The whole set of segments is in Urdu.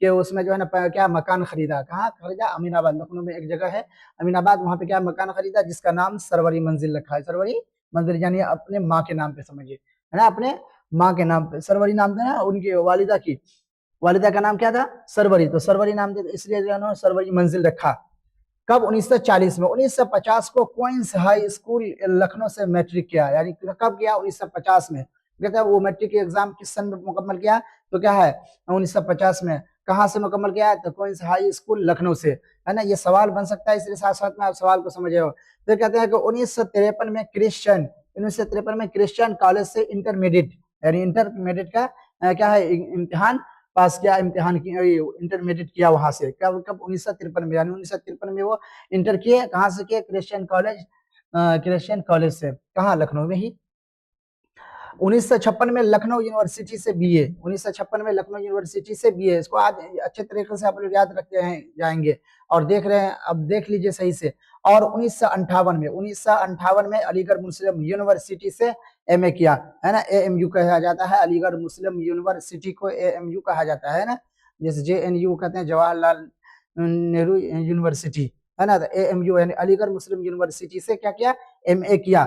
کہ اس میں جو ہے نا کیا مکان خریدا, کہاں خریدا, امین آباد, لکھنؤ میں ایک جگہ ہے امین آباد, وہاں پہ کیا مکان خریدا جس کا نام سروری منزل رکھا ہے, سروری منزل یعنی اپنے ماں کے نام پہ سمجھیے, ہے نا, اپنے ماں کے نام پہ سروری نام تھا نا ان کی والدہ کی, والدہ کا نام کیا تھا سروری, تو سروری نام تھا اس لیے جو ہے نا سروری منزل رکھا. کب 1940 میں, 1950 کو کوئنس ہائی اسکول لکھنؤ سے میٹرک کیا, یعنی کب کیا 1950 میں, کہتا ہے وہ میٹرک کی ایگزام کس سن میں مکمل کیا, تو کیا ہے 1950 میں, کہاں سے مکمل کیا ہے, تو کوئنس ہائی اسکول لکھنؤ سے, ہے نا, یہ سوال بن سکتا ہے, اس لیے ساتھ ساتھ میں آپ سوال کو سمجھے ہو. پھر کہتے ہیں کہ 1953 میں کرسچن کالج سے انٹرمیڈیٹ, یعنی انٹرمیڈیٹ کا کیا ہے امتحان پاس کیا, امتحان کی انٹرمیڈیٹ کیا وہاں سے, کب 1953 میں, یعنی 1953 میں وہ انٹر کیے, کہاں سے کیے, کرسچن کالج سے, کہاں لکھنؤ میں ہی. 1956 میں لکھنؤ یونیورسٹی سے بی اے, 1956 میں لکھنؤ یونیورسٹی سے بی اے, اس کو آج اچھے طریقے سے آپ لوگ یاد رکھتے ہیں جائیں گے اور دیکھ رہے ہیں, اب دیکھ لیجئے صحیح سے. اور 1958 میں علی گڑھ مسلم یونیورسٹی سے ایم اے کیا, ہے نا, اے ایم یو کہا جاتا ہے, علی گڑھ مسلم یونیورسٹی کو اے ایم یو کہا جاتا ہے نا, جیسے جے این یو کہتے ہیں جواہر لال نہرو یونیورسٹی, ہے نا, اے ایم یو یعنی علی گڑھ مسلم یونیورسٹی سے کیا کیا, ایم اے کیا.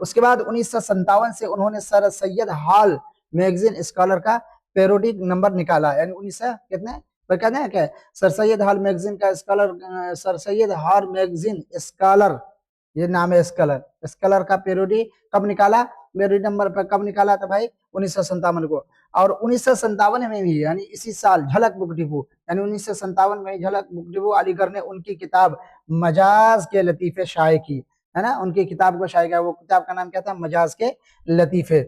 اس کے بعد 1957 سے انہوں نے سر سید ہال میگزین اسکالر کا پیروڈی نمبر نکالا, یعنی 1900 کتنے پر کہتے ہیں کہ سر سید ہال میگزین کا اسکالر, سر سید ہال میگزین اسکالر, یہ نام ہے اسکالر, اسکالر کا پیروڈی کب نکالا, پیروڈی نمبر پر کب نکالا تھا بھائی 1957 کو. اور 1957 میں بھی یعنی اسی سال جھلک بک ڈپو, یعنی 1957 میں جھلک بک ڈپو علی گڑھ نے ان کی کتاب مجاز کے لطیفے شائع کی, ہے نا, ان کی کتاب کو شائع کیا, وہ کتاب کا نام کیا تھا, مجاز کے لطیفے.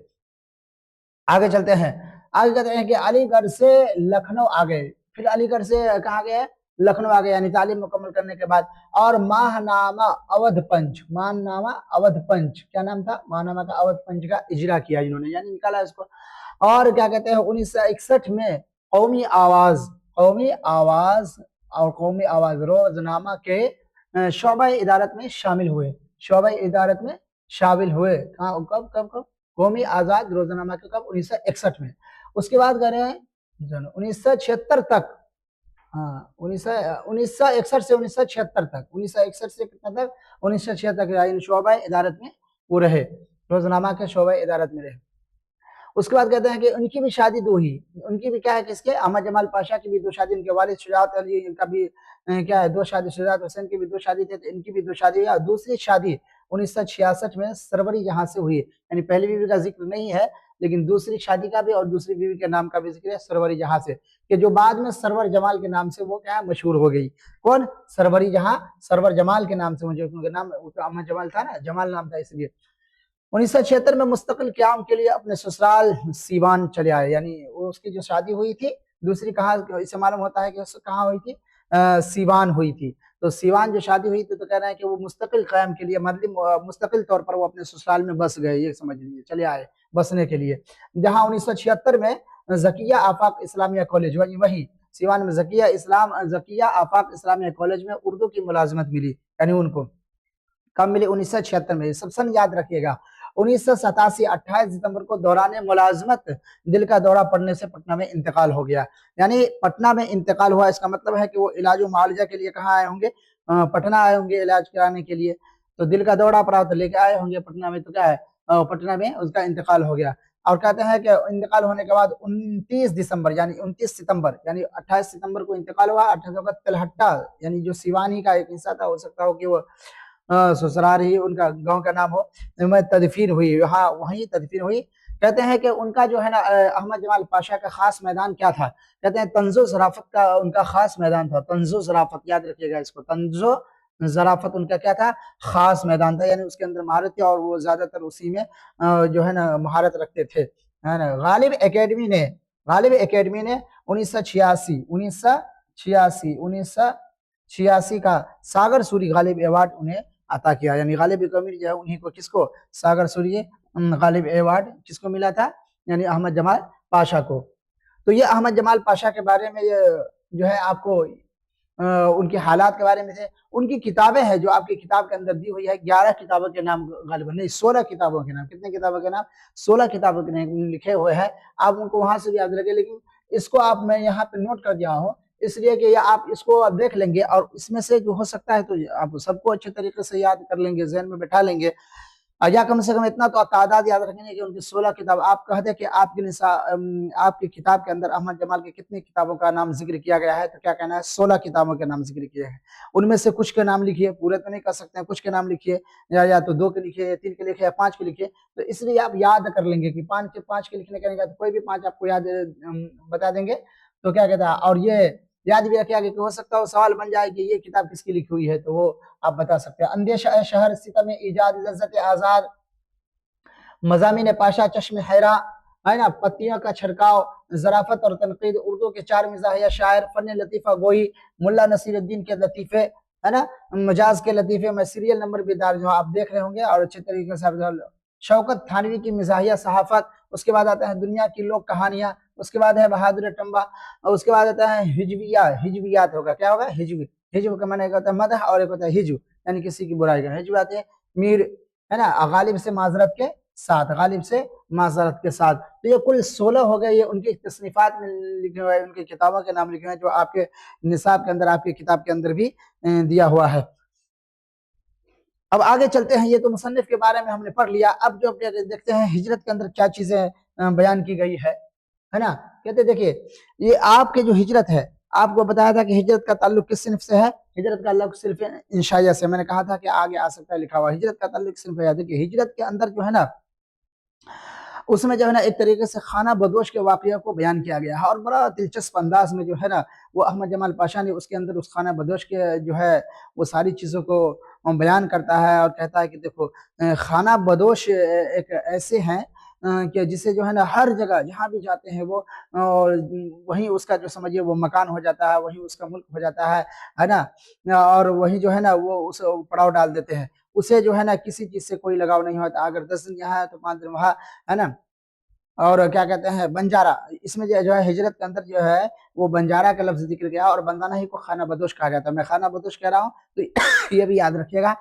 آگے چلتے ہیں, آگے کہتے ہیں کہ علی گڑھ سے لکھنؤ آ گئے, پھر علی گڑھ سے کہاں گئے, لکھنؤ آ گئے, یعنی تعلیم مکمل کرنے کے بعد. اور ماہ نامہ اودھ پنچ, ماہ نامہ اودھ پنچ, کیا نام تھا, ماہ نامہ کا اودھ پنچ کا اجرا کیا انہوں نے, یعنی نکالا اس کو. اور کیا کہتے ہیں 1961 میں قومی آواز اور قومی آواز روزنامہ کے شعبہ ادارت میں شامل ہوئے, شعبہ ادارت میں شامل ہوئے, کب قومی آزاد روزنامہ کے کب 1961 میں. اس کے بعد کہہ رہے ہیں 1976 تک, ہاں 1961 سے 1976 تک, 1961 سے کتنا تک, 1976 تک, یعنی شعبہ ادارت میں وہ رہے, روزنامہ کے شعبہ ادارت میں رہے. اس کے بعد کہتے ہیں کہ ان کی بھی شادی دو ہی, ان کی بھی کیا ہے, کس کے, احمد جمال پاشا کی بھی دو شادی, ان کے والد شجاعت علی کا بھی کیا ہے دو شادی, شجاعت حسین کی بھی دو شادی تھے, تو ان کی بھی دو شادی. دوسری شادی 1966 میں سروری جہاں سے ہوئی, یعنی پہلی بیوی کا ذکر نہیں ہے لیکن دوسری شادی کا بھی اور دوسری بیوی کے نام کا بھی ذکر ہے, سروری جہاں سے, کہ جو بعد میں سرور جمال کے نام سے وہ کیا ہے مشہور ہو گئی. کون, سروری جہاں, سرور جمال کے نام سے, مجھے کیونکہ نام احمد جمال تھا نا, جمال نام تھا اس لیے. 1976 میں مستقل قیام کے لیے اپنے سسرال سیوان چلے آئے, یعنی اس کی جو شادی ہوئی تھی دوسری, کہاں اسے معلوم ہوتا ہے کہ کہاں ہوئی تھی, سیوان ہوئی تھی. تو سیوان جو شادی ہوئی تھی, تو کہہ رہے ہیں کہ وہ مستقل قیام کے لیے, مطلب مستقل طور پر وہ اپنے سسرال میں بس گئے, یہ سمجھ لیجیے, چلے آئے بسنے کے لیے. جہاں 1976 میں ذکیہ آفاق اسلامیہ کالج, وہی سیوان میں ذکیہ آفاق اسلامیہ کالج میں اردو کی ملازمت ملی, یعنی ان کو کب ملی, 1976 میں. سب سن یاد رکھیے گا. 1987 28 ستمبر کو دوران ملازمت دل کا دورہ پڑنے سے پٹنہ میں انتقال ہو گیا, یعنی پٹنہ میں انتقال ہوا, اس کا مطلب ہے کہ وہ علاج و معالجہ کے لیے کہاں آئے ہوں گے, پٹنہ آئے ہوں گے علاج کرانے کے لیے. تو دل کا دورہ پڑا تو لے کے آئے ہوں گے پٹنہ میں, تو کیا ہے پٹنہ میں اس کا انتقال ہو گیا. اور کہتے ہیں کہ انتقال ہونے کے بعد 29 دسمبر یعنی 29 ستمبر یعنی 28 ستمبر کو انتقال ہوا. 28 کا تلہٹہ یعنی جو سیوانی کا ایک حصہ تھا, ہو سکتا ہو کہ وہ سسرال ہی ان کا گاؤں کا نام ہو, میں تدفین ہوئی, ہاں وہیں تدفین ہوئی. کہتے ہیں کہ ان کا جو ہے نا احمد جمال پاشا کا خاص میدان کیا تھا, کہتے ہیں طنز و ظرافت کا ان کا خاص میدان تھا. طنز و ظرافت یاد رکھیے گا اس کو, طنز و ظرافت ان کا کیا تھا, خاص میدان تھا, یعنی اس کے اندر مہارت تھی اور وہ زیادہ تر اسی میں جو ہے نا مہارت رکھتے تھے, ہے نا. غالب اکیڈمی نے 1986 کا ساگر سوری غالب ایوارڈ انہیں عطا کیا, یعنی غالب اکیڈمی جو ہے انہیں کو, کس کو, ساگر سوری غالب ایوارڈ کس کو ملا تھا, یعنی احمد جمال پاشا کو. تو یہ احمد جمال پاشا کے بارے میں جو ہے آپ کو ان کے حالات کے بارے میں سے, ان کی کتابیں ہیں جو آپ کی کتاب کے اندر دی ہوئی ہے, 11 کتابوں کے نام غالباً نہیں 16 کتابوں کے نام, کتنے کتابوں کے نام, 16 کتابوں کے نام لکھے ہوئے ہیں. آپ ان کو وہاں سے بھی یاد رکھیں, لیکن اس کو آپ میں یہاں پہ نوٹ کر دیا ہوں اس لیے کہ آپ اس کو دیکھ لیں گے اور اس میں سے جو ہو سکتا ہے تو آپ سب کو اچھے طریقے سے یاد کر لیں گے، ذہن میں بٹھا لیں گے، یا کم سے کم اتنا تو تعداد یاد رکھیں گے کہ ان کی 16 کتاب آپ کہہ دیں کہ آپ کی کتاب کے اندر احمد جمال کی کتنی کتابوں کا نام ذکر کیا گیا ہے، تو کیا کہنا ہے 16 کتابوں کے نام ذکر کیے ہیں، ان میں سے کچھ کے نام لکھیے، پورے تو نہیں کر سکتے ہیں، کچھ کے نام لکھیے، یا تو 2 کے لکھیے، یا 3 کے لکھیے، یا 5 کے لکھیے، تو اس لیے آپ یاد کر لیں گے کہ 5 کے لکھنے کا تو کوئی بھی 5 آپ کو یاد بتا دیں گے، تو کیا کہتا ہے، اور یہ یاد بھی رکھے کہ ہو سکتا ہے وہ سوال بن جائے کہ یہ کتاب کس کی لکھی ہوئی ہے، تو وہ آپ بتا سکتے ہیں۔ اندیشہ شہر ستم ایجاد لذت آزاد، مضامین پاشا چشم حیرا، ہے نا، پتیوں کا چھڑکاؤ، ظرافت اور تنقید، اردو کے 4 مزاحیہ شاعر، فن لطیفہ گوئی، ملا نصیر الدین کے لطیفے، ہے نا، مجاز کے لطیفے، میں سیریل نمبر بھی دار جو آپ دیکھ رہے ہوں گے اور اچھے طریقے سے شوکت تھانوی کی مزاحیہ صحافت، اس کے بعد آتا ہے دنیا کی لوک کہانیاں، اس کے بعد ہے بہادر ٹمبا، اور اس کے بعد آتا ہے ہجویات ہوگا، کیا ہوگا، ہجو کا معنی ایک ہوتا ہے مدح اور ایک ہوتا ہے ہجو یعنی کسی کی برائی کا، ہجویات ہے میر، ہے نا، غالب سے معذرت کے ساتھ، غالب سے معذرت کے ساتھ، تو یہ کل 16 ہو گئے، یہ ان کی تصنیفات میں لکھے ہوئے، ان کی کتابوں کے نام لکھے ہوئے جو آپ کے نصاب کے اندر، آپ کی کتاب کے اندر بھی دیا ہوا ہے۔ اب آگے چلتے ہیں، یہ تو مصنف کے بارے میں ہم نے پڑھ لیا، اب جو دیکھتے ہیں ہجرت کے اندر کیا چیزیں بیان کی گئی ہے نا، کہتے دیکھیے یہ آپ کے جو ہجرت ہے، آپ کو بتایا تھا کہ ہجرت کا تعلق کس صنف سے ہے، ہجرت کا تعلق صرف انشائیہ سے، میں نے کہا تھا کہ آگے آ سکتا ہے لکھا ہوا، ہجرت کا تعلق صرف ہے، دیکھیے ہجرت کے اندر جو ہے نا اس میں جو ہے نا ایک طریقے سے خانہ بدوش کے واقعہ کو بیان کیا گیا ہے، اور بڑا دلچسپ انداز میں جو ہے نا وہ احمد جمال پاشا نے اس کے اندر اس خانہ بدوش کے جو ہے وہ ساری چیزوں کو بیان کرتا ہے اور کہتا ہے کہ دیکھو خانہ بدوش ایک ایسے ہیں کہ جسے جو ہے نا ہر جگہ جہاں بھی جاتے ہیں وہ وہیں اس کا جو سمجھیے وہ مکان ہو جاتا ہے، وہیں اس کا ملک ہو جاتا ہے نا، اور وہیں جو ہے نا وہ اس پڑاؤ ڈال دیتے ہیں، اسے جو ہے نا کسی چیز سے کوئی لگاؤ نہیں ہوتا، اگر 10 دن یہاں ہے تو 5 دن وہاں، ہے نا، اور کیا کہتے ہیں بنجارہ، اس میں جو ہے ہجرت کے اندر جو ہے وہ بنجارہ کا لفظ ذکر گیا، اور بندانہ ہی کو خانہ بدوش کہا جاتا ہے، میں خانہ بدوش کہہ رہا ہوں تو یہ بھی یاد رکھیے گا،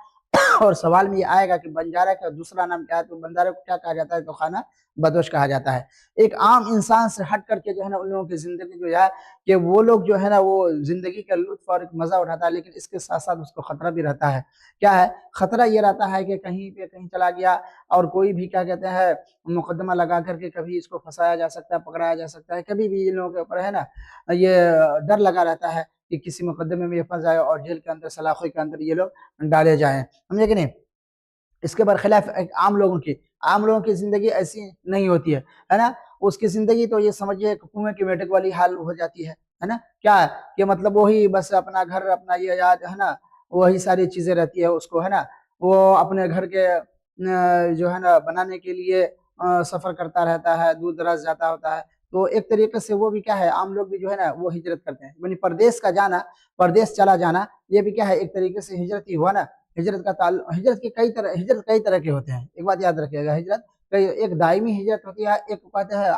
اور سوال میں یہ آئے گا کہ بنجارہ کا دوسرا نام کیا ہے، تو بنجارہ کو کیا کہا جاتا ہے، تو خانہ بدوش کہا جاتا ہے۔ ایک عام انسان سے ہٹ کر کے جو ہے نا ان لوگوں کی زندگی جو ہے کہ وہ لوگ جو ہے نا وہ زندگی کا لطف اور ایک مزہ اٹھاتا ہے، لیکن اس کے ساتھ ساتھ اس کو خطرہ بھی رہتا ہے، کیا ہے خطرہ، یہ رہتا ہے کہ کہیں پہ کہیں چلا گیا اور کوئی بھی کیا کہتے ہیں مقدمہ لگا کر کے کبھی اس کو پھنسایا جا سکتا ہے، پکڑایا جا سکتا ہے، کبھی بھی ان لوگوں کے اوپر ہے نا یہ ڈر لگا رہتا ہے کہ کسی مقدمے میں یہ پھنس جائے اور جیل کے اندر سلاخوں کے اندر یہ لوگ ڈالے جائیں، سمجھے کہ نہیں۔ اس کے برخلاف عام لوگوں کی زندگی ایسی نہیں ہوتی ہے نا، اس کی زندگی تو یہ سمجھیے کنویں کے میٹک والی حال ہو جاتی ہے نا، کیا ہے کہ مطلب وہی بس اپنا گھر، اپنا یہ یاد ہے نا، وہی ساری چیزیں رہتی ہے اس کو، ہے نا، وہ اپنے گھر کے جو ہے نا بنانے کے لیے سفر کرتا رہتا ہے، دور دراز جاتا ہوتا ہے، تو ایک طریقے سے وہ بھی کیا ہے، عام لوگ بھی جو ہے نا وہ ہجرت کرتے ہیں، یعنی پردیس کا جانا، پردیس چلا جانا، یہ بھی کیا ہے ایک طریقے سے ہجرت ہی ہوا نا۔ ہجرت کا تعلق، ہجرت کئی طرح کے ہوتے ہیں، ایک بات یاد رکھیے گا، ہجرت ایک دائمی ہجرت ہوتی ہے، ایک کہتے ہیں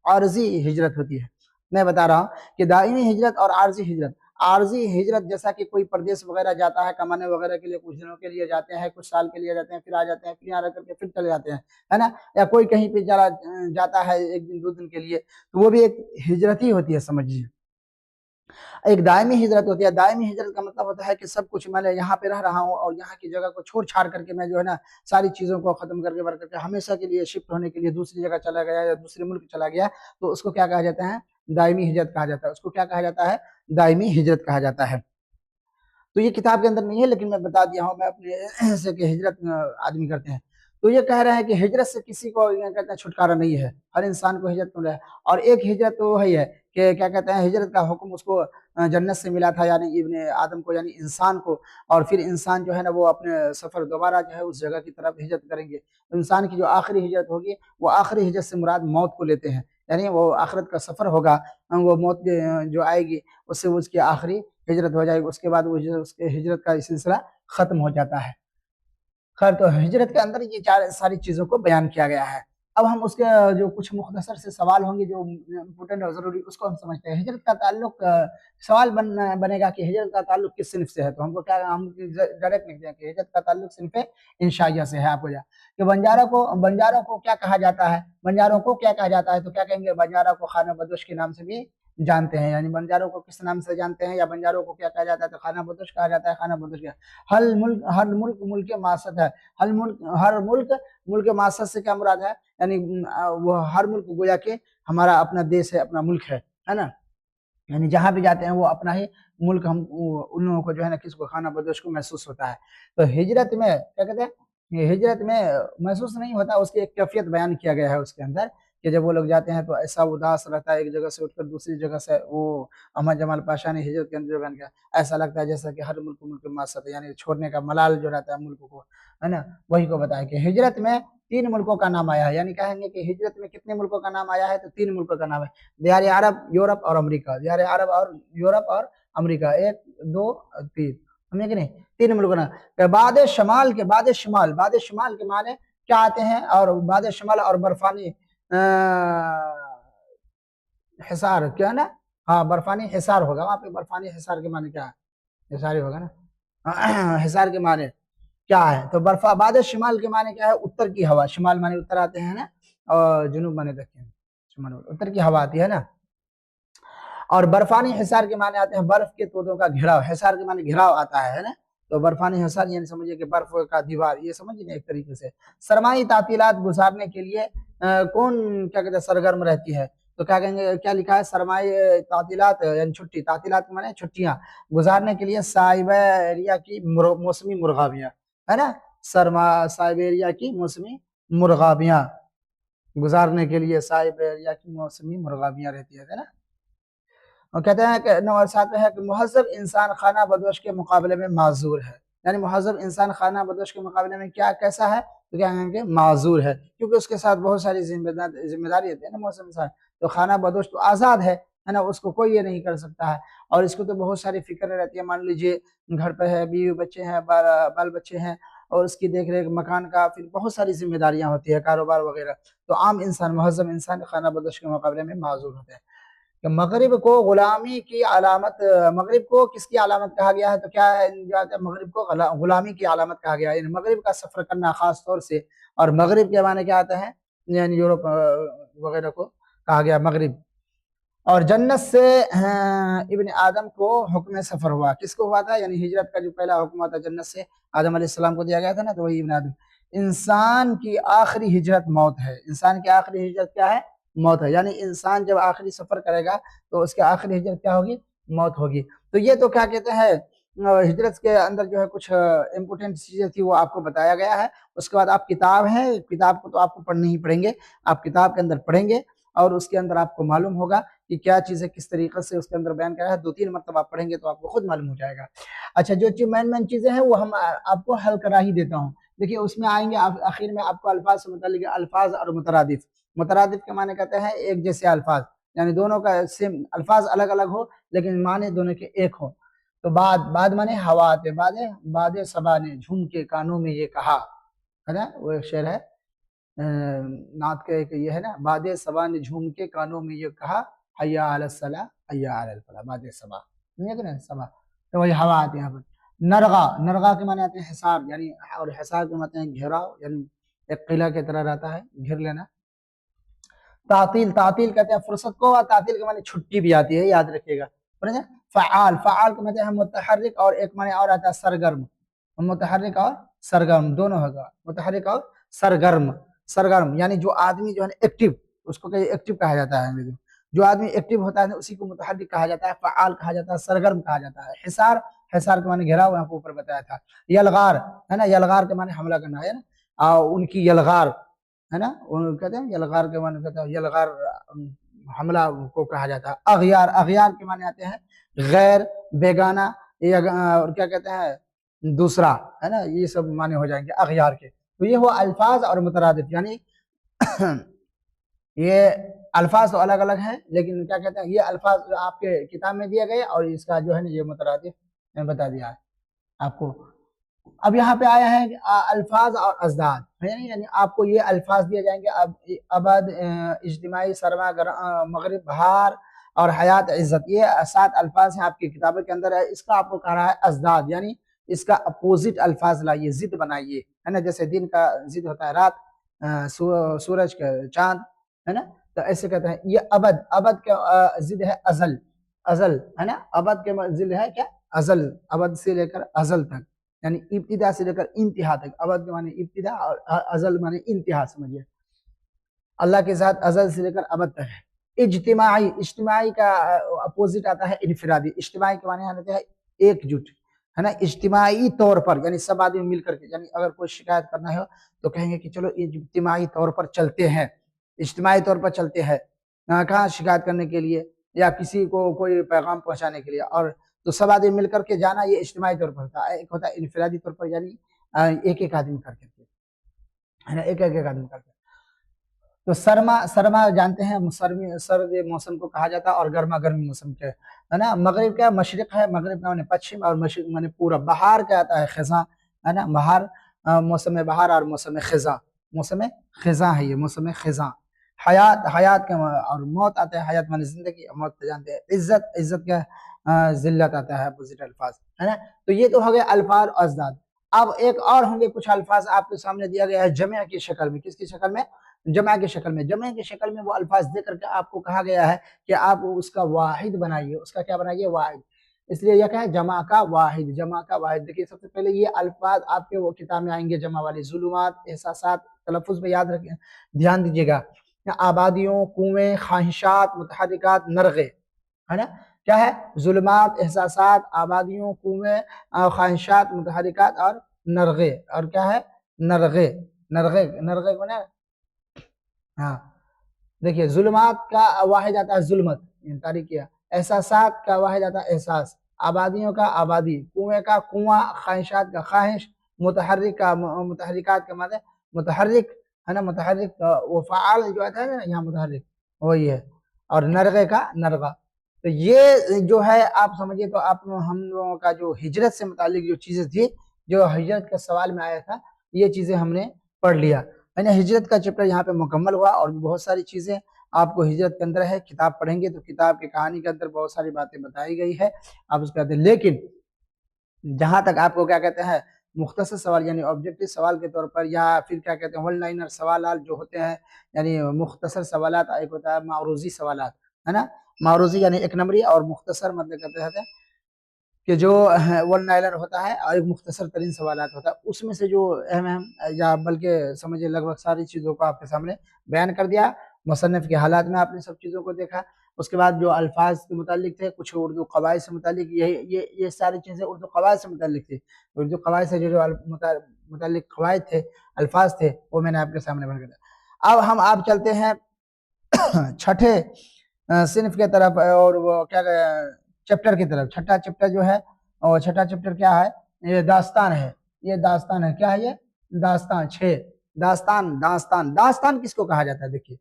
عارضی ہجرت ہوتی ہے، میں بتا رہا ہوں کہ دائمی ہجرت اور عارضی ہجرت جیسا کہ کوئی پردیس وغیرہ جاتا ہے کمانے وغیرہ کے لیے، کچھ دنوں کے لیے جاتے ہیں، کچھ سال کے لیے جاتے ہیں، پھر آ جاتے ہیں، پھر یہاں رہ کر کے پھر چلے جاتے ہیں، ہے نا، یا کوئی کہیں پہ جاتا ہے 1 دن 2 دن کے لیے، تو وہ بھی ایک ہجرت ہی ہوتی ہے، سمجھیے۔ ایک دائمی ہجرت ہوتی ہے، دائمی ہجرت کا مطلب ہوتا ہے کہ سب کچھ میں یہاں پہ رہ رہا ہوں اور یہاں کی جگہ کو چھوڑ چھاڑ کر کے میں جو ہے نا ساری چیزوں کو ختم کر کے ہمیشہ کے لیے شفٹ ہونے کے لیے دوسری جگہ چلا گیا یا دوسرے ملک چلا گیا، تو اس کو کیا کہا جاتا ہے، دائمی ہجرت کہا جاتا ہے، اس کو کیا کہا جاتا ہے، دائمی ہجرت کہا جاتا ہے۔ تو یہ کتاب کے اندر نہیں ہے لیکن میں بتا دیا ہوں، میں اپنے سے کہ ہجرت آدمی کرتے ہیں، تو یہ کہہ رہے ہیں کہ ہجرت سے کسی کو کہتے ہیں چھٹکارا نہیں ہے، ہر انسان کو ہجرت ملا ہے، اور ایک ہجرت تو وہی ہے کہ کیا کہتے ہیں ہجرت کا حکم اس کو جنت سے ملا تھا، یعنی ابن آدم کو، یعنی انسان کو، اور پھر انسان جو ہے نا وہ اپنے سفر دوبارہ جو ہے اس جگہ کی طرف ہجرت کریں گے، انسان کی جو آخری ہجرت ہوگی وہ آخری ہجرت سے مراد موت کو لیتے ہیں، یعنی وہ آخرت کا سفر ہوگا، وہ موت جو آئے گی اس سے اس کی آخری ہجرت ہو جائے گی، اس کے بعد وہ اس کے ہجرت کا سلسلہ ختم ہو جاتا ہے۔ خیر، تو ہجرت کے اندر یہ ساری چیزوں کو بیان کیا گیا ہے۔ اب ہم اس کے جو کچھ مختصر سے سوال ہوں گے جو امپورٹنٹ اور ضروری، اس کو ہم سمجھتے ہیں۔ ہجرت کا تعلق سوال بنے گا کہ ہجرت کا تعلق کس صنف سے ہے، تو ہم کو کیا ہم ڈائریکٹ لکھتے ہیں کہ ہجرت کا تعلق صنف انشائیہ سے ہے۔ آپ کو کہ بنجاروں کو کیا کہا جاتا ہے، بنجاروں کو کیا کہا جاتا ہے، تو کیا کہیں گے، بنجاروں کو خانہ بدوش کے نام سے بھی جانتے ہیں، یعنی بنجاروں کو کس نام سے جانتے ہیں، یا بنجاروں کو کیا کہا جاتا ہے، تو خانہ بدوش کہا جاتا ہے، خانہ بدوش کیا ہر ملک معاشرت ہے، ہر ملک معاشرت سے کیا مراد ہے، یعنی وہ ہر ملک گویا کہ ہمارا اپنا دیش ہے، اپنا ملک ہے نا، یعنی جہاں بھی جاتے ہیں وہ اپنا ہی ملک، ہم ان لوگوں کو جو ہے نا کس کو خانہ بدوش کو محسوس ہوتا ہے۔ تو ہجرت میں کیا کہتے ہیں، یہ ہجرت میں محسوس نہیں ہوتا، اس کی ایک کیفیت بیان کیا گیا ہے اس کے اندر، کہ جب وہ لوگ جاتے ہیں تو ایسا اداس رہتا ہے، ایک جگہ سے اٹھ کر دوسری جگہ سے، وہ احمد جمال پاشا نے ہجرت کے اندر بیان کیا، ایسا لگتا ہے جیسا کہ ہر ملک معاشرت ہے، یعنی چھوڑنے کا ملال جو رہتا ہے ملک کو، ہے نا، وہی کو بتایا کہ ہجرت میں 3 ملکوں کا نام آیا ہے، یعنی کہیں گے کہ ہجرت میں کتنے ملکوں کا نام آیا ہے، تو 3 ملکوں کا نام ہے، دیار عرب، یورپ اور امریکہ، دیار عرب اور یورپ اور امریکہ، 1 2 3، سمجھے کہ نہیں، 3 ملکوں کا نام۔ بعد شمال کے معنی کیا آتے ہیں، اور بعد شمال اور برفانی حصار کیا ہے نا، ہاں برفانی حصار ہوگا وہاں پہ، برفانی حصار کے معنی کیا ہے، حصار ہی ہوگا نا، حصار کے معنی کیا ہے، تو بعد شمال کے معنی کیا ہے، اتر کی ہوا، شمال معنی اتر آتے ہیں نا، اور جنوب معنی دکن، شمال اتر کی ہوا آتی ہے نا، اور برفانی حصار کے معنی آتے ہیں برف کے تودوں کا گھیراؤ، حصار کے معنی گھیراؤ آتا ہے نا، تو برفانی حصار یعنی سمجھیے کہ برف کا دیوار، یہ سمجھیے ایک طریقے سے۔ سرمائی تعطیلات گزارنے کے لیے کون کیا کہتے ہیں سرگرم رہتی ہے، تو کیا کہیں گے، کیا لکھا ہے، سرمائی تعطیلات یعنی چھٹی، تعطیلات کے معنی چھٹیاں گزارنے کے لیے سائبیریا کی موسمی مرغابیاں، ہے نا، سائبیریا کی موسمی مرغابیاں گزارنے کے لیے سائبیریا کی موسمی مرغابیاں رہتی ہے نا، اور کہتے ہیں کہ نمبر 7 میں ہے کہ مہذب انسان خانہ بدوش کے مقابلے میں معذور ہے، یعنی مہذب انسان خانہ بدوش کے مقابلے میں کیسا ہے، تو کیا کہیں گے معذور ہے، کیونکہ اس کے ساتھ بہت ساری ذمہ داری ہوتی ہے نا، مہذب انسان تو خانہ بدوش تو آزاد ہے نا، اس کو کوئی یہ نہیں کر سکتا ہے، اور اس کو تو بہت ساری فکر رہتی ہے، مان لیجئے گھر پہ ہے، بیوی بچے ہیں، بال بچے ہیں، اور اس کی دیکھ ریکھ، مکان کا، پھر بہت ساری ذمہ داریاں ہوتی ہے، کاروبار وغیرہ، تو عام انسان، مہذب انسان خانہ بدوش کے مقابلے میں معذور ہوتے ہیں۔ کہ مغرب کو غلامی کی علامت، مغرب کو کس کی علامت کہا گیا ہے، تو کیا ہے، مغرب کو غلامی کی علامت کہا گیا ہے، یعنی مغرب کا سفر کرنا خاص طور سے، اور مغرب کے معنی کیا آتا ہے، یعنی یورپ وغیرہ کو کہا گیا مغرب۔ اور جنت سے ابن آدم کو حکم سفر ہوا، کس کو ہوا تھا، یعنی ہجرت کا جو پہلا حکم ہوا تھا جنت سے آدم علیہ السلام کو دیا گیا تھا نا، تو وہی ابن آدم۔ انسان کی آخری ہجرت موت ہے، انسان کی آخری ہجرت کیا ہے، موت ہے، یعنی انسان جب آخری سفر کرے گا تو اس کے آخری ہجرت کیا ہوگی، موت ہوگی۔ تو یہ تو کیا کہتے ہیں، ہجرت کے اندر جو ہے کچھ امپورٹنٹ چیزیں تھی وہ آپ کو بتایا گیا ہے۔ اس کے بعد آپ کتاب ہے، کتاب کو تو آپ کو پڑھنے ہی پڑیں گے، آپ کتاب کے اندر پڑھیں گے، اور اس کے اندر آپ کو معلوم ہوگا کہ کیا چیزیں کس طریقے سے اس کے اندر بیان کیا ہے، 2-3 مرتبہ آپ پڑھیں گے تو آپ کو خود معلوم ہو جائے گا۔ اچھا، جو مین چیزیں ہیں وہ ہم آپ کو حل کرا ہی دیتا ہوں، دیکھیے اس میں آئیں گے آخر میں آپ کو الفاظ سے متعلق، الفاظ اور مترادف۔ مترادف کے معنی کہتے ہیں ایک جیسے الفاظ، یعنی دونوں کا سیم الفاظ الگ الگ ہو لیکن معنی دونوں کے ایک ہو۔ تو بعد معنی ہوا آتے، باد صبا نے جھوم کے کانوں میں یہ کہا، ہے نا، وہ ایک شعر ہے نعت کا، ایک یہ ہے نا، باد صبا نے جھوم کے کانوں میں یہ کہا، حیا علی الصلاۃ حیا علی الفلاح، باد صبا، سمجھے نا، صبا، تو وہی ہوا آتی ہے یہاں پر۔ نرغا کے معنی آتے ہیں حصار، یعنی، اور حصار کے معنی ہیں گھیراؤ، یعنی ایک قلعہ کی طرح رہتا ہے، گھیر لینا۔ تعطیل کہتے ہیں فرصت کو، اور تعطیل کے معنی چھٹی بھی آتی ہے، یاد رکھیے گا۔ فعال کے معنی ہے متحرک، اور ایک معنی اور آتا ہے سرگرم، متحرک اور سرگرم دونوں ہوگا، متحرک اور سرگرم یعنی جو آدمی جو ہے ایکٹیو، اس کو ایکٹیو کہا جاتا ہے، جو آدمی ایکٹیو ہوتا ہے اسی کو متحرک کہا جاتا ہے، فعال کہا جاتا ہے، سرگرم کہا جاتا ہے۔ حصار کے معنی گھیراؤ، یہاں کو اوپر بتایا تھا۔ یلغار ہے نا، یلغار کے معنی حملہ کرنا ہے نا، ان کی یلغار ہے نا، کہتے ہیں یلغار کے معنی کہتے ہیں، یلغار حملہ کو کہا جاتا ہے۔ اغیار کے معنی آتے ہیں غیر، بیگانہ، اور کیا کہتے ہیں دوسرا، ہے نا، یہ سب معنی ہو جائیں گے اغیار کے۔ تو یہ ہوا الفاظ اور مترادف، یعنی یہ الفاظ تو الگ الگ ہیں لیکن کیا کہتے ہیں، یہ الفاظ آپ کے کتاب میں دیے گئے، اور اس کا جو ہے نا یہ مترادف میں بتا دیا ہے آپ کو۔ اب یہاں پہ آیا ہے الفاظ اور ازداد، یعنی آپ کو یہ الفاظ دیے جائیں گے، ابد، اجتماعی، سرما، مغرب، بہار اور حیات، عزت، یہ 7 الفاظ ہیں آپ کی کتابوں کے اندر ہے۔ اس کا آپ کو کہہ رہا ہے ازداد، یعنی اس کا اپوزٹ الفاظ لائیے، ضد بنائیے، ہے نا، جیسے دن کا ضد ہوتا ہے رات، سورج کا چاند، ہے نا، تو ایسے کہتے ہیں۔ یہ ابد کا ضد ہے ازل، ازل، ہے نا، ابد کے ضد ہے کیا؟ ازل، ابد سے لے کر ازل تک، یعنی ابتدا سے لے کر انتہا تک۔ ابد کے معنی ابتدا اور ازل معنی انتہا، سمجھیے۔ اللہ کے ذات ازل سے لے کر ابد تک ہے۔ اجتماعی، اجتماعی کا اپوزٹ آتا ہے انفرادی۔ اجتماعی کے معنی آتا ہے ایک جٹ، ہے نا، اجتماعی طور پر، یعنی سب آدمی مل کر کے، یعنی اگر کوئی شکایت کرنا ہے تو کہیں گے کہ چلو اجتماعی طور پر چلتے ہیں، اجتماعی طور پر چلتے ہیں کہاں شکایت کرنے کے لیے یا کسی کو کوئی پیغام پہنچانے کے لیے، اور تو سب آدمی مل کر کے جانا، یہ اجتماعی طور پر ہوتا ہے۔ ایک ہوتا ہے انفرادی طور پر، یعنی ایک ایک آدمی کر کے، ہے نا، ایک ایک آدمی کر کے۔ تو سرما، سرما جانتے ہیں سرد موسم کو کہا جاتا ہے، اور گرما گرمی موسم کے، ہے نا۔ مغرب کیا؟ مشرق ہے، مغرب کا معنی پچھم، اور مشرق معنی پورب۔ بہار کیا آتا ہے؟ خزاں، ہے نا، بہار، موسم بہار اور موسم خزاں، موسم خزاں ہے یہ، موسم خزاں۔ حیات، حیات کا اور موت آتا ہے، حیات معنی زندگی، موت تو جانتے ہیں۔ عزت، عزت کا ذلت آتا ہے، اپوزٹ الفاظ، ہے نا۔ تو یہ تو ہو گئے الفاظ اور ازداد۔ اب ایک اور ہوں گے کچھ الفاظ آپ کے سامنے دیا گیا ہے جمع کی شکل میں۔ کس کی شکل میں؟ جمع کی شکل میں۔ جمع کی شکل میں وہ الفاظ دے کر کے آپ کو کہا گیا ہے کہ آپ اس کا واحد بنائیے، اس کا کیا بنائیے؟ واحد۔ اس لیے یہ کیا ہے؟ جمع کا واحد، جمع کا واحد۔ دیکھیے سب سے پہلے یہ الفاظ آپ کے وہ کتاب میں آئیں گے جمع والی، ظلمات، احساسات، تلفظ میں یاد رکھیں، دھیان دیجیے گا۔ آبادیوں، کنویں، خواہشات، متحرکات، نرغے، ہے نا، کیا ہے؟ ظلمات، احساسات، آبادیوں، کنویں، خواہشات، متحرکات اور نرغے، اور کیا ہے؟ نرغے، نرغے، نرغے کو نا، ہاں دیکھیے، ظلمات کا واحد آتا ہے ظلمت، تاریکیہ۔ احساسات کا واحد آتا ہے احساس، آبادیوں کا آبادی، کنویں کا کنواں، خواہشات کا خواہش، متحرک کا متحرکات کا معنی متحرک، ہے نا، متحرک وہ فعال جو آتا ہے نا یہاں متحرک، وہی ہے، اور نرغے کا نرغہ۔ تو یہ جو ہے آپ سمجھیے، تو آپ ہم لوگوں کا جو ہجرت سے متعلق جو چیزیں تھی، جو ہجرت کے سوال میں آیا تھا، یہ چیزیں ہم نے پڑھ لیا، میں نے ہجرت کا چیپٹر یہاں پہ مکمل ہوا، اور بھی بہت ساری چیزیں آپ کو ہجرت کے اندر ہے۔ کتاب پڑھیں گے تو کتاب کی کہانی کے اندر بہت ساری باتیں بتائی گئی ہے، آپ اس کہتے ہیں۔ لیکن جہاں تک آپ کو کیا کہتے ہیں مختصر سوال، یعنی آبجیکٹو سوال کے طور پر، یا پھر کیا کہتے ہیں ون لائنر سوالات جو ہوتے ہیں، یعنی مختصر سوالات، ایک ہوتا ہے معروضی سوالات، ہے نا، معروضی یعنی ایک نمبری، اور مختصر مطلب کہتے ہیں کہ جو ون لائنر ہوتا ہے اور ایک مختصر ترین سوالات ہوتا ہے، اس میں سے جو اہم اہم یا بلکہ سمجھے لگ بھگ ساری چیزوں کو آپ کے سامنے بیان کر دیا۔ مصنف کے حالات میں آپ نے سب چیزوں کو دیکھا۔ اس کے بعد جو الفاظ کے متعلق تھے، کچھ اردو قواعد سے متعلق، یہ ساری چیزیں اردو قواعد سے متعلق تھی۔ اردو قواعد سے جو متعلق قواعد تھے، الفاظ تھے، وہ میں نے آپ کے سامنے بیان کر دیا۔ اب ہم آپ چلتے ہیں چھٹے صنف کے طرف، اور وہ کیا چیپٹر کی طرف۔ چھٹا چیپٹر جو ہے، اور چھٹا چیپٹر کیا ہے؟ یہ داستان ہے، یہ داستان ہے، کیا ہے یہ؟ داستان۔ 6 داستان، داستان، داستان کس کو کہا جاتا ہے؟ دیکھیے،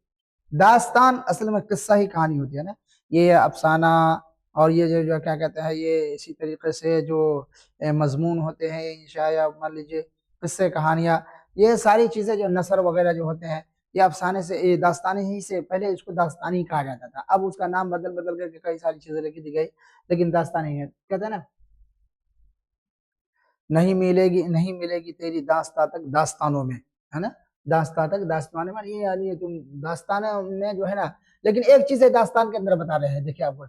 داستان اصل میں قصہ ہی کہانی ہوتی ہے نا، یہ افسانہ، اور یہ جو کیا کہتے ہیں، یہ اسی طریقے سے جو مضمون ہوتے ہیں، انشاء مان لیجیے قصے، کہانیاں، یہ ساری چیزیں جو نثر وغیرہ جو ہوتے ہیں، یہ افسانے سے، داستانی ہی سے پہلے اس کو داستانی کہا جاتا تھا، اب اس کا نام بدل کر کے کئی ساری چیزیں لکھی دی گئی، لیکن داستانی ہے۔ کہتے ہیں نا، نہیں ملے گی تیری داستان تک داستانوں میں، ہے نا، داستان تک داستانوں میں، یہ یعنی تم داستانوں میں جو ہے نا، لیکن ایک چیز ہے داستان کے اندر بتا رہے ہیں، دیکھیں آپ کو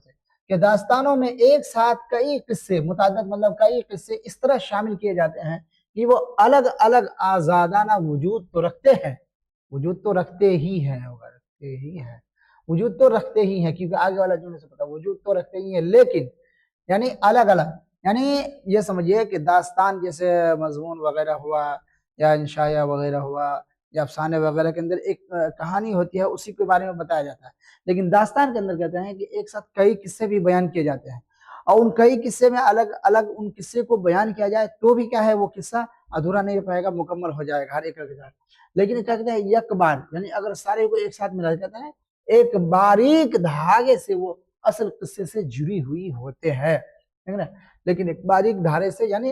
کہ داستانوں میں ایک ساتھ کئی قصے، متعدد مطلب کئی قصے اس طرح شامل کیے جاتے ہیں کہ وہ الگ الگ آزادانہ وجود تو رکھتے ہیں، وجود تو رکھتے ہی ہیں، وجود تو رکھتے ہی ہیں، کیونکہ آگے والا جملے سے پتا وجود تو رکھتے ہی ہیں، لیکن یعنی الگ الگ، یعنی یہ سمجھیے کہ داستان جیسے مضمون وغیرہ ہوا، یا انشائیہ وغیرہ ہوا، یا افسانے وغیرہ کے اندر ایک کہانی ہوتی ہے، اسی کے بارے میں بتایا جاتا ہے، لیکن داستان کے اندر کہتے ہیں کہ ایک ساتھ کئی قصے بھی بیان کیے جاتے ہیں، اور ان کئی قصے میں الگ الگ ان قصے کو بیان کیا جائے تو بھی کیا ہے، وہ قصہ ادھورا نہیں رہ پائے گا، مکمل ہو جائے گا ہر ایک کے ساتھ، لیکن کیا کہتے ہیں یک بار، یعنی اگر سارے کو ایک ساتھ ملا جاتا ہے، ایک باریک دھاگے سے وہ اصل قصے سے جڑی ہوئی ہوتے ہیں، لیکن ایک باریک دھارے سے، یعنی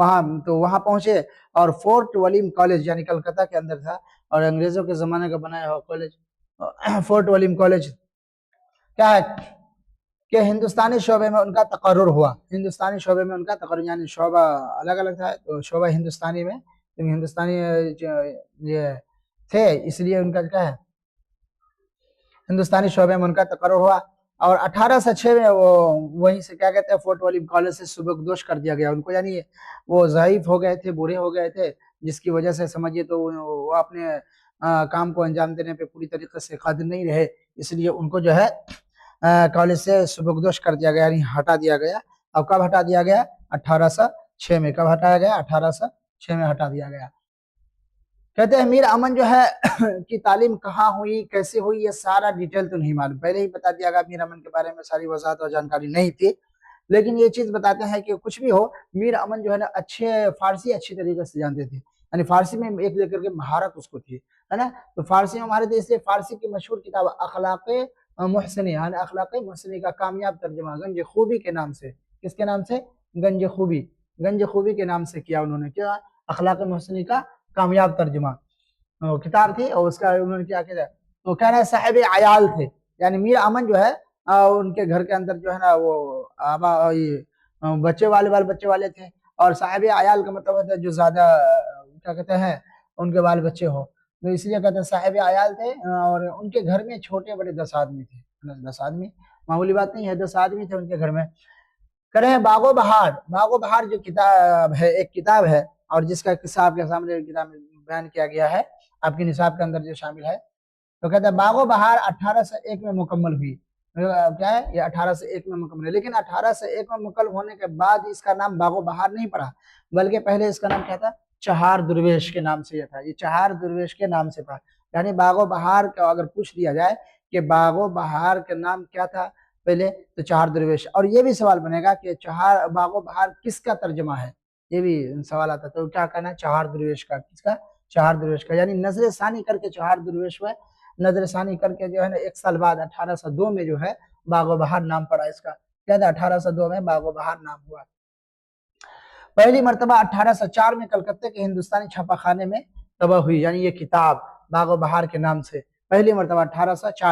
وہاں پہنچے اور فورٹ ولیم کالج یعنی کلکتہ کے اندر تھا اور انگریزوں کے زمانے کا بنایا ہوا کالج فورٹ ولیم کالج کیا ہے کہ ہندوستانی شعبے میں ان کا تقرر ہوا. ہندوستانی شعبے میں ان کا تقرر یعنی شعبہ الگ الگ تھا تو شعبہ ہندوستانی میں ہندوستانی یہ تھے اس لیے ان کا کیا ہے ہندوستانی شعبے میں ان کا تقرر ہوا. اور 1806 میں وہ وہیں سے کیا کہتے ہیں فورٹ ولیم کالج سے سبکدوش کر دیا گیا ان کو, یعنی وہ ضعیف ہو گئے تھے, بوڑھے ہو گئے تھے, جس کی وجہ سے سمجھیے تو وہ اپنے کام کو انجام دینے پہ پوری طریقے سے قادر نہیں رہے, اس لیے ان کو جو ہے کالج سے سبکدوش کر دیا گیا یعنی ہٹا دیا گیا. اب کب ہٹا دیا گیا 1806 میں. کب ہٹایا گیا 1806 میں ہٹا دیا گیا. کہتے ہیں میر امن جو ہے کی تعلیم کہاں ہوئی کیسے ہوئی یہ سارا ڈیٹیل تو نہیں معلوم, پہلے ہی بتا دیا گیا میر امن کے بارے میں ساری وضاحت اور جانکاری نہیں تھی, لیکن یہ چیز بتاتے ہیں کہ کچھ بھی ہو میر امن جو ہے نا فارسی اچھی طریقے سے جانتے تھے, یعنی فارسی میں ایک لے کر کے مہارت اس کو تھی ہے نا, تو فارسی میں مہارت اس لیے فارسی کی مشہور کتاب اخلاق محسنی یعنی اخلاق محسنی کا کامیاب ترجمہ گنج خوبی کے نام سے, کس کے نام سے گنج خوبی کے نام سے کیا انہوں نے, کیا اخلاق محسنی کا کامیاب ترجمہ کتاب تھی اور اس کا انہوں نے کیا کیا تو کہہ رہے صاحب عیال تھے, یعنی میر امن جو ہے ان کے گھر کے اندر جو ہے نا وہ بچے والے تھے, اور صاحب عیال کا مطلب ہوتا ہے جو زیادہ کیا کہتے ہیں ان کے بال بچے ہو, تو اس لیے کہتے ہیں صاحب عیال تھے اور ان کے گھر میں چھوٹے بڑے 10 آدمی تھے. 10 آدمی معمولی بات نہیں ہے, 10 آدمی تھے ان کے گھر میں. کریں باغ و بہار جو کتاب ہے ایک کتاب ہے اور جس کا قصہ آپ کے سامنے کتاب میں بیان کیا گیا ہے آپ کی نصاب کے اندر جو شامل ہے, تو کہتے ہیں باغ و بہار 1801 میں مکمل ہوئی. کیا ہے یہ 1801 میں مکمل ہے, لیکن 1801 میں مکمل ہونے کے بعد اس کا نام باغ و بہار نہیں پڑا, بلکہ پہلے اس کا نام کیا تھا چہار درویش کے نام سے یہ تھا, یہ چہار درویش کے نام سے پڑا. یعنی باغ و بہار کا اگر پوچھ لیا جائے کہ باغ و بہار کا نام کیا تھا پہلے تو چہار درویش, اور یہ بھی سوال بنے گا کہ باغ و بہار کس کا ترجمہ ہے, یہ بھی سوال آتا, تو کیا کہنا ہے چہار درویش کا, کس کا چہار درویش کا, یعنی نظر ثانی کر کے چہار درویش ہوئے, نظر ثانی کر کے جو ہے نا 1 سال بعد 1802 میں جو ہے باغ و بہار نام پڑا اس کا, کیا تھا 1802 میں باغ و بہار نام ہوا. پہلی مرتبہ 1804 میں کلکتہ کے ہندوستانی چھاپا خانے میں طبع ہوئی, یعنی یہ کتاب باغ و بہار کے نام سے پہلی مرتبہ 1804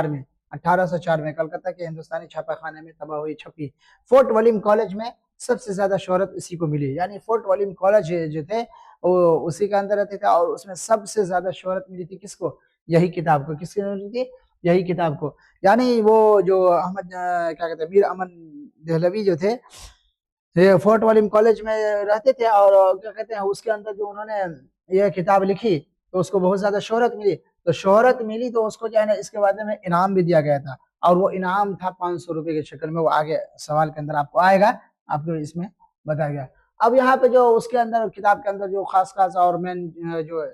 میں کلکتہ کے ہندوستانی چھاپا خانے میں طبع ہوئی, چھپی. فورٹ ولیم کالج میں سب سے زیادہ شہرت اسی کو ملی, یعنی فورٹ ولیم کالج جو تھے وہ اسی کے اندر رہتے تھے اور اس میں سب سے زیادہ شہرت ملی تھی کس کو, یہی کتاب کو. کس کی ملی تھی, یہی کتاب کو. یعنی وہ جو احمد کیا کہتے ہیں میر امن دہلوی جو تھے فورٹ ولیم کالج میں رہتے تھے اور کیا کہتے ہیں اس کے اندر جو انہوں نے یہ کتاب لکھی تو اس کو بہت زیادہ شہرت ملی, تو شہرت ملی تو اس کو جو ہے نا اس کے بعد میں انعام بھی دیا گیا تھا, اور وہ انعام تھا 500 روپے کے شکل میں, وہ آگے سوال کے اندر آپ کو آئے گا, آپ کو اس میں بتایا گیا. اب یہاں پہ جو اس کے اندر کتاب کے اندر جو خاص اور مین جو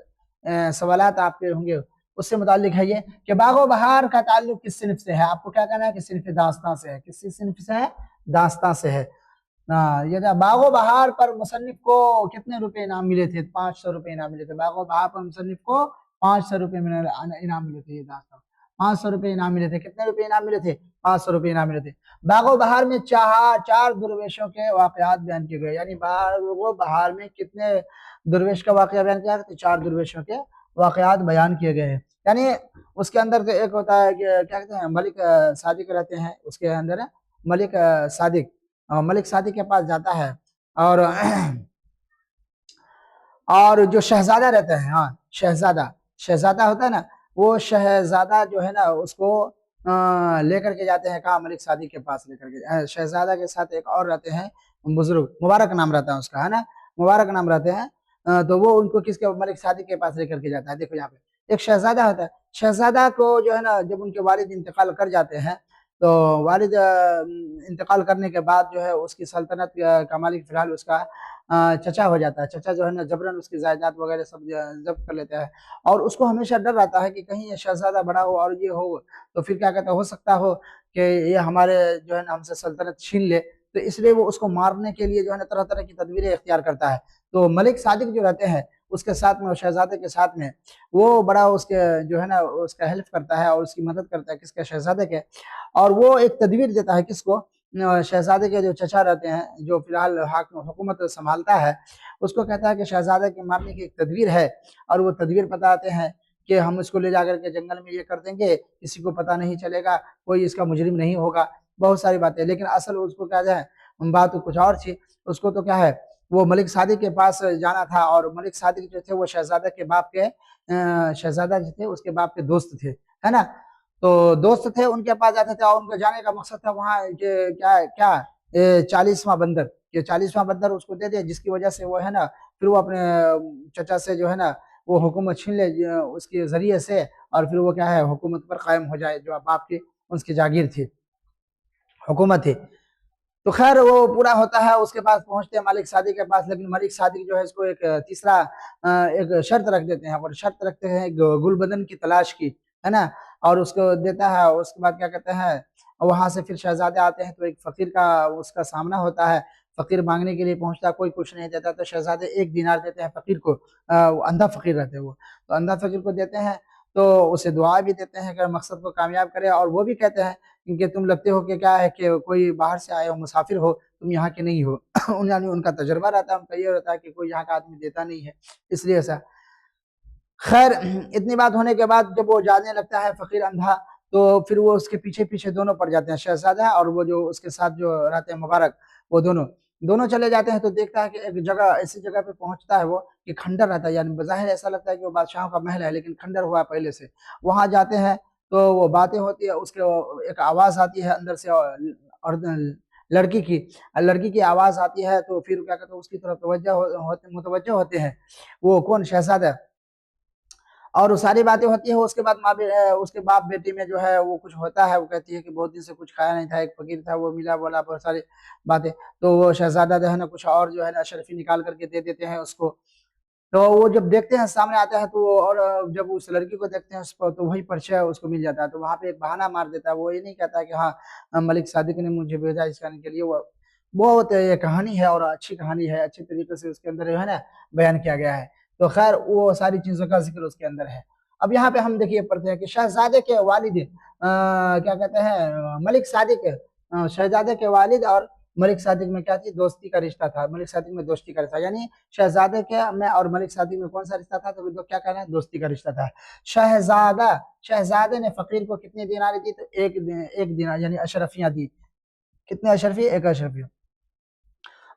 سوالات آپ کے ہوں گے اس سے متعلق ہے یہ کہ باغ و بہار کا تعلق کس صنف سے ہے, آپ کو کیا کہنا ہے کہ صنف داستان سے ہے. کس صنف سے ہے, داستان سے ہے. یہ باغ و بہار پر مصنف کو کتنے روپے انعام ملے تھے, 500 روپے انعام ملے تھے. باغ و بہار پر مصنف کو 500 روپے انعام ملے تھے, یہ داستان 500 روپے انعام ملے تھے. کتنے روپے انعام ملے تھے, 500 روپے انعام ملے تھے. باغ و بہار میں 4 درویشوں کے واقعات بیان کیے گئے, یعنی باغ و بہار میں کتنے درویش کا واقعہ بیان کیا گیا, 4 درویشوں کے واقعات بیان کیے گئے ہیں. یعنی اس کے اندر ایک ہوتا ہے کہ کیا کہتے ہیں ملک صادق رہتے ہیں, اس کے اندر ملک صادق کے پاس جاتا ہے اور جو شہزادہ رہتا ہے, ہاں شہزادہ ہوتا ہے نا, وہ شہزادہ جو ہے نا اس کو لے کر کے جاتے ہیں کہاں, ملک صادق کے پاس لے کر کے. شہزادہ کے ساتھ ایک اور رہتے ہیں بزرگ, مبارک نام رہتا ہے اس کا, ہے نا, مبارک نام رہتے ہیں, تو وہ ان کو کس کے ملک صادق کے پاس لے کر کے جاتا ہے. دیکھو یہاں پہ ایک شہزادہ ہوتا ہے, شہزادہ کو جو ہے نا جب ان کے والد انتقال کر جاتے ہیں تو والد انتقال کرنے کے بعد جو ہے اس کی سلطنت کا مالک فی الحال اس کا چچا ہو جاتا ہے. چچا جو ہے نا جبراً اس کی جائیداد وغیرہ سب ضبط کر لیتا ہے, اور اس کو ہمیشہ ڈر رہتا ہے کہ کہیں یہ شہزادہ بڑا ہو اور یہ ہو تو پھر کیا کہتا ہو سکتا ہو کہ یہ ہمارے جو ہے نا ہم سے سلطنت چھین لے, تو اس لیے وہ اس کو مارنے کے لیے جو ہے نا طرح طرح کی تدبیریں اختیار کرتا ہے. تو ملک صادق جو رہتے ہیں اس کے ساتھ میں, شہزادے کے ساتھ میں, وہ بڑا اس کے جو ہے نا اس کا ہیلپ کرتا ہے اور اس کی مدد کرتا ہے, کس کے, شہزادے کے. اور وہ ایک تدبیر دیتا ہے کس کو, شہزادے کے جو چچا رہتے ہیں، جو فی الحال حکومت سنبھالتا ہے، اس کو کہتا ہے کہ شہزادے کے مارنے کی ایک تدبیر ہے، اور وہ تدبیر بتاتے ہیں کہ ہم اس کو لے جا کر کے جنگل میں یہ کر دیں گے، کسی کو پتہ نہیں چلے گا، کوئی اس کا مجرم نہیں ہوگا، بہت ساری باتیں، لیکن اصل اس کو کیا ہے، بات تو کچھ اور تھی۔ اس کو تو کیا ہے، وہ ملک صادق کے پاس جانا تھا، اور ملک صادق جو تھے وہ شہزادہ کے باپ کے شہزادہ جو تھے اس کے باپ کے دوست تھے، ہے نا، تو دوست تھے، ان کے پاس جاتے تھے، اور ان کو جانے کا مقصد تھا وہاں کیا 40واں بندر، یہ 40واں بندر اس کو دے دے، جس کی وجہ سے وہ ہے نا پھر وہ اپنے چچا سے جو ہے نا وہ حکومت چھین لے اس کے ذریعے سے، اور پھر وہ کیا ہے حکومت پر قائم ہو جائے، جو باپ کی اس کی جاگیر تھی، حکومت تھی۔ تو خیر وہ پورا ہوتا ہے، اس کے پاس پہنچتے ہیں ملک صادق کے پاس، لیکن ملک صادق جو ہے اس کو ایک تیسرا ایک شرط رکھ دیتے ہیں، اور شرط رکھتے ہیں گل بدن کی تلاش کی، ہے نا، اور اس کو دیتا ہے۔ اس کے بعد کیا کہتے ہیں، وہاں سے پھر شہزادے آتے ہیں، تو ایک فقیر کا اس کا سامنا ہوتا ہے، فقیر مانگنے کے لیے پہنچتا ہے، کوئی کچھ نہیں دیتا، تو شہزادے 1 دینار دیتے ہیں فقیر کو، اندھا فقیر رہتے ہیں وہ، تو اندھا فقیر کو دیتے ہیں، تو اسے دعا بھی دیتے ہیں کہ مقصد کو کامیاب کرے، اور وہ بھی کہتے ہیں کہ تم لگتے ہو کہ کیا ہے کہ کوئی باہر سے آئے ہو، مسافر ہو، تم یہاں کے نہیں ہو۔ یعنی ان کا تجربہ رہتا ہے، ان کا یہ رہتا ہے کہ کوئی یہاں کا آدمی دیتا نہیں ہے، اس لیے ایسا۔ خیر اتنی بات ہونے کے بعد جب وہ جانے لگتا ہے فقیر اندھا، تو پھر وہ اس کے پیچھے پیچھے دونوں پڑ جاتے ہیں، شہزادہ اور وہ جو اس کے ساتھ جو رہتے ہیں مبارک، وہ دونوں چلے جاتے ہیں، تو دیکھتا ہے کہ ایک جگہ ایسی جگہ پہ پہنچتا ہے وہ کہ کھنڈر رہتا ہے، یعنی بظاہر ایسا لگتا ہے کہ وہ بادشاہوں کا محل ہے، لیکن کھنڈر ہوا پہلے سے۔ وہاں جاتے ہیں تو وہ باتیں ہوتی ہے، اس کے ایک آواز آتی ہے اندر سے، اور لڑکی کی آواز آتی ہے، تو پھر کیا کہتے ہیں اس کی طرف متوجہ ہوتے ہیں، وہ کون شہزادہ، اور وہ ساری باتیں ہوتی ہیں۔ اس کے بعد اس کے باپ بیٹی میں جو ہے وہ کچھ ہوتا ہے، وہ کہتی ہے کہ بہت دن سے کچھ کھایا نہیں تھا، ایک فقیر تھا وہ ملا، بولا بہت ساری باتیں، تو وہ شہزادہ جو ہے نا کچھ اور جو ہے نا اشرفی نکال کر کے دے دیتے ہیں اس کو، تو وہ جب دیکھتے ہیں سامنے آتا ہے، تو اور جب اس لڑکی کو دیکھتے ہیں اس کو، تو وہی پرچہ اس کو مل جاتا ہے، تو وہاں پہ ایک بہانہ مار دیتا ہے، وہ یہ نہیں کہتا کہ ہاں ملک صادق نے مجھے بھیجا اس کرنے کے لیے، وہ بہت یہ کہانی ہے، اور اچھی کہانی ہے، اچھی طریقے سے اس کے اندر جو ہے نا بیان کیا گیا ہے، تو خیر وہ ساری چیزوں کا ذکر اس کے اندر ہے۔ اب یہاں پہ ہم دیکھیے پڑھتے ہیں کہ شہزادے کے والد کیا کہتے ہیں، ملک صادق، شہزادے کے والد اور ملک صادق میں کیا تھی، دوستی کا رشتہ تھا، ملک صادق میں دوستی کا رشتہ، یعنی شہزادے کے میں اور ملک صادق میں کون سا رشتہ تھا، تو کیا کہنا ہے، دوستی کا رشتہ تھا۔ شہزادے نے فقیر کو کتنی دینار دی، تو ایک دینار یعنی اشرفیاں دی، کتنے اشرفی، 1 اشرفی۔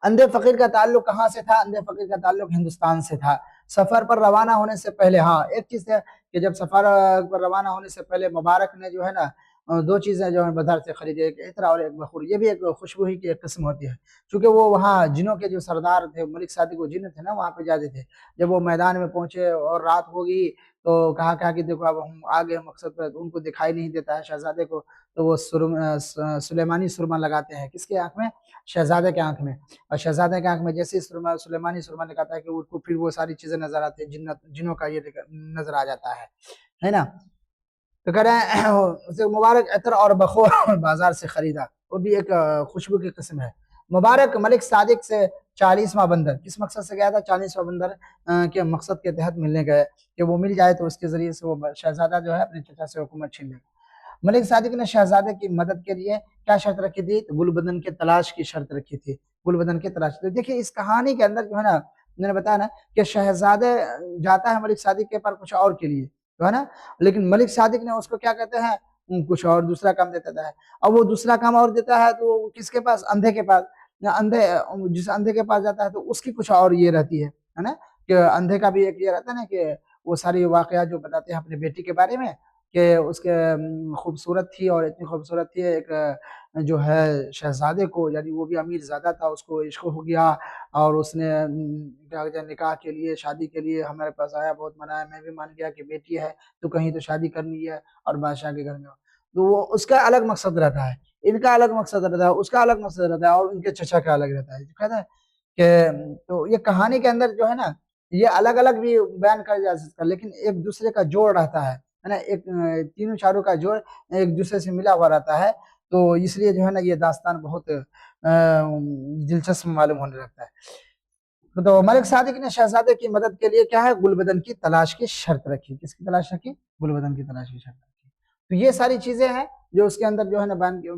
اندھے فقیر کا تعلق کہاں سے تھا، اندھے فقیر کا تعلق ہندوستان سے تھا۔ سفر پر روانہ ہونے سے پہلے، ہاں ایک چیز ہے کہ جب سفر پر روانہ ہونے سے پہلے مبارک نے جو ہے نا 2 چیزیں جو ہے بازار سے خریدی، ایک عطر اور ایک بخور، یہ بھی ایک خوشبو ہی کی ایک قسم ہوتی ہے، چونکہ وہ وہاں جنوں کے جو سردار تھے، ملک صادق وہ جن تھے نا وہاں پہ جاتے تھے، جب وہ میدان میں پہنچے اور رات ہو گئی، تو کہا کہ دیکھو اب ہم آگے مقصد پہ، ان کو دکھائی نہیں دیتا ہے شہزادے کو، تو وہ سلیمانی سرما لگاتے ہیں، کس کے آنکھ میں، شہزادے کے آنکھ میں، اور شہزادے کے آنکھ میں جیسے سلیمانی سرما لگاتا ہے کہ ان کو پھر وہ ساری چیزیں نظر آتی ہیں، جنوں کا یہ نظر آ جاتا ہے نا، تو کہہ رہے ہیں اسے مبارک عطر اور بخور بازار سے خریدا، وہ بھی ایک خوشبو کی قسم ہے۔ مبارک ملک صادق سے 40واں بندر، کس مقصد سے گیا تھا، 40واں بندر کے مقصد کے تحت ملنے گئے، کہ وہ مل جائے تو اس کے ذریعے سے وہ شہزادہ جو ہے اپنے چچا سے حکومت چھین لے۔ ملک صادق نے شہزادے کی مدد کے لیے کیا شرط رکھی تھی، گل بدن کے تلاش کی شرط رکھی تھی، گل بدن کی تلاش۔ دیکھیے اس کہانی کے اندر جو ہے نا، میں نے بتایا نا کہ شہزادے جاتا ہے ملک صادق کے پر کچھ اور کے لیے، جو ہے نا، لیکن ملک صادق نے اس کو کیا کہتے ہیں، کچھ اور دوسرا کام دیتا ہے، اور وہ دوسرا کام اور دیتا ہے تو کس کے پاس، اندھے کے پاس، جس اندھے کے پاس جاتا ہے تو اس کی کچھ اور یہ رہتی ہے نا، کہ اندھے کا بھی ایک یہ رہتا ہے نا کہ وہ ساری واقعات جو بتاتے ہیں اپنے بیٹی کے بارے میں، کہ اس کے خوبصورت تھی، اور اتنی خوبصورت تھی، ایک جو ہے شہزادے کو، یعنی وہ بھی امیر زادہ تھا، اس کو عشق ہو گیا، اور اس نے کیا کہتے ہیں نکاح کے لیے، شادی کے لیے ہمارے پاس آیا، بہت منایا، میں بھی مان گیا کہ بیٹی ہے تو کہیں تو شادی کرنی ہے، اور بادشاہ کے گھر میں، تو وہ اس کا الگ مقصد رہتا ہے، ان کا الگ مقصد رہتا ہے، اس کا الگ مقصد رہتا ہے، اور ان کے چچا کا الگ رہتا ہے، کہتا ہے کہ تو یہ کہانی کے اندر جو ہے نا، یہ الگ الگ بھی بیان کر جا سکتا ہے، لیکن ایک دوسرے کا جوڑ رہتا ہے نا، ایک تینوں چاروں کا جوڑ ایک دوسرے سے ملا ہوا رہتا ہے، تو اس لیے جو ہے نا یہ داستان بہت دلچسپ معلوم ہونے لگتا ہے۔ تو ملک صادق نے شہزادے کی مدد کے لیے کیا ہے، گل بدن کی تلاش کی شرط رکھی، کس کی تلاش رکھی، گل بدن کی تلاش کی شرط رکھی۔ تو یہ ساری چیزیں ہیں جو اس کے اندر جو ہے نا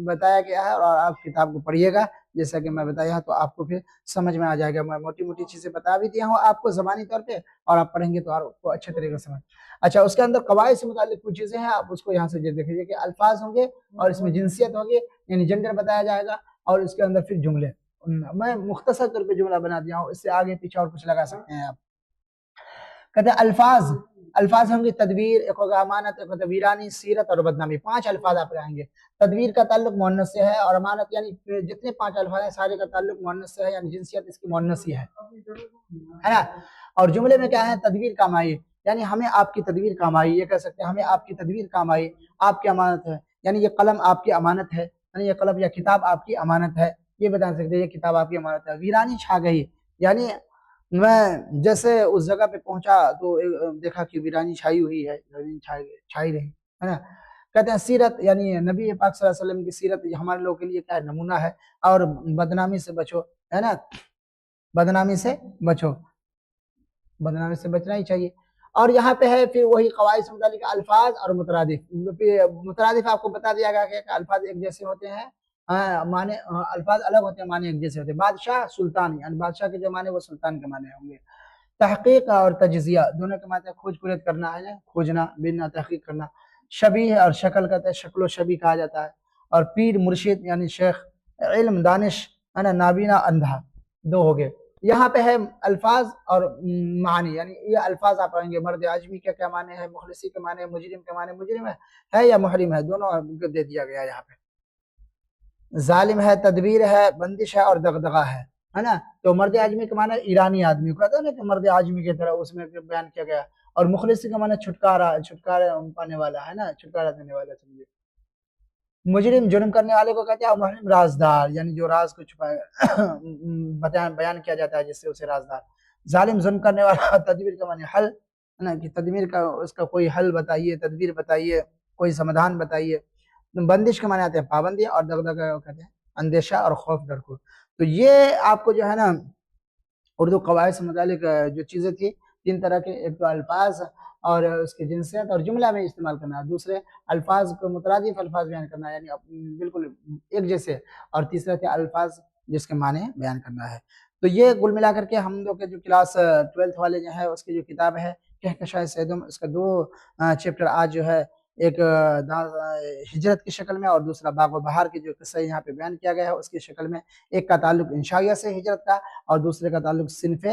بتایا گیا ہے، اور آپ کتاب کو پڑھیے گا جیسا کہ میں بتایا تو آپ کو پھر سمجھ میں آ جائے گا. میں موٹی موٹی چیزیں بتا بھی دیا ہوں آپ کو زبانی طور پہ، اور آپ پڑھیں گے تو آپ کو اچھے طریقے سے سمجھ. اچھا، اس کے اندر قواعد سے متعلق کچھ چیزیں ہیں، آپ اس کو یہاں سے دیکھ لیجیے کہ الفاظ ہوں گے اور اس میں جنسیت ہوگی، یعنی جنڈر بتایا جائے گا، اور اس کے اندر پھر جملے. میں مختصر طور پہ جملہ بنا دیا ہوں، اس سے آگے پیچھے اور کچھ لگا سکتے ہیں آپ. کہتے ہیں الفاظ ہوں گے تدبیر، ایک ہوگا امانت، ایک ہوگا ویرانی، سیرت اور بدنامی. 5 الفاظ آپ رہیں گے. تدبیر کا تعلق مؤنث سے ہے، اور امانت یعنی جتنے 5 الفاظ ہیں سارے کا تعلق مؤنث سے ہے، یعنی جنسیت اس کی مؤنث ہی ہے نا. اور جملے میں کیا ہے؟ تدبیر کام آئی، یعنی ہمیں آپ کی تدبیر کام آئی، یہ کہہ سکتے ہیں ہمیں آپ کی تدبیر کام آئی، آپ کی امانت ہے، یعنی یہ قلم آپ کی امانت ہے، یعنی یہ قلم یا کتاب آپ کی امانت ہے، یہ بتا سکتے ہیں یہ کتاب آپ کی امانت ہے. ویرانی چھا گئی، یعنی میں جیسے اس جگہ پہ پہنچا تو دیکھا کہ ویرانی چھائی ہوئی ہے، چھائی رہی ہے نا. کہتے ہیں سیرت، یعنی نبی پاک صلی اللہ علیہ وسلم کی سیرت ہمارے لوگوں کے لیے کیا ہے؟ نمونہ ہے. اور بدنامی سے بچو، ہے نا، بدنامی سے بچو، بدنامی سے بچنا ہی چاہیے. اور یہاں پہ ہے پھر وہی قواعد سے متعلق الفاظ اور مترادف. مترادف آپ کو بتا دیا گیا کہ الفاظ ایک جیسے ہوتے ہیں، معنی الفاظ الگ ہوتے ہیں، معنی ایک جیسے ہوتے ہیں. بادشاہ، سلطان، یعنی بادشاہ کے جو معنی وہ سلطان کے معنی ہوں گے. تحقیق اور تجزیہ دونوں کے معنی کھوج پریت کرنا ہے، کھوجنا، بننا، تحقیق کرنا. شبیہ اور شکل کہتے ہیں، شکل و شبیہ کہا جاتا ہے. اور پیر، مرشد یعنی شیخ، علم، دانش، ہے نا، نابینا، اندھا. 2 ہو گئے. یہاں پہ ہے الفاظ اور معنی، یعنی یہ الفاظ آپ پڑھیں گے. مرد عجمی کے کیا معنی ہے، مخلصی کے معنی ہے، مجرم کے معنی. مجرم ہے یا محرم ہے، دونوں دے دیا گیا یہاں پہ. ظالم ہے، تدبیر ہے، بندش ہے اور دغدغہ ہے نا. تو مرد عجمی کے معنی ایرانی آدمی کو کہتا ہے نا کہ مرد عجمی کی طرح اس میں بیان کیا گیا. اور مخلصی کا معنی چھٹکارا پانے والا، ہے نا، چھٹکارا دینے والا. سمجھے. مجرم جرم کرنے والے کو کہتے ہیں، اور محرم رازدار، یعنی جو راز کو چھپائے بیان کیا جاتا ہے جس سے اسے رازدار. ظالم ظلم کرنے والا. تدبیر کا معنی حل، ہے نا، کہ تدبیر کا اس کا کوئی حل بتائیے، تدبیر بتائیے، کوئی سمادھان بتائیے. بندش کے معنی آتے ہیں پابندی، اور دغدغہ کہتے ہیں اندیشہ اور خوف، ڈر کو. تو یہ آپ کو جو ہے نا اردو قواعد سے متعلق جو چیزیں تھی 3 طرح کے، ایک تو الفاظ اور اس کی جنسیت اور جملہ میں استعمال کرنا، دوسرے الفاظ کو مترادف الفاظ بیان کرنا، یعنی بالکل ایک جیسے، اور تیسرا تھے الفاظ جس کے معنی بیان کرنا ہے. تو یہ کل ملا کر کے ہم لوگ کے جو کلاس 12 والے جو ہے اس کی جو کتاب ہے کہکشاء صیدم، اس کا 2 چیپٹر آج جو ہے، ایک ہجرت کی شکل میں، اور دوسرا باغ و بہار کی جو قصہ یہاں پہ بیان کیا گیا ہے اس کی شکل میں. ایک کا تعلق انشائیہ سے ہجرت کا، اور دوسرے کا تعلق صنف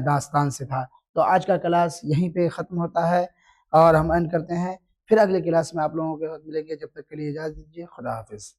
داستان سے تھا. تو آج کا کلاس یہیں پہ ختم ہوتا ہے، اور ہم اینڈ کرتے ہیں. پھر اگلے کلاس میں آپ لوگوں کے ساتھ ملیں گے. جب تک کے لیے اجازت دیجیے. خدا حافظ.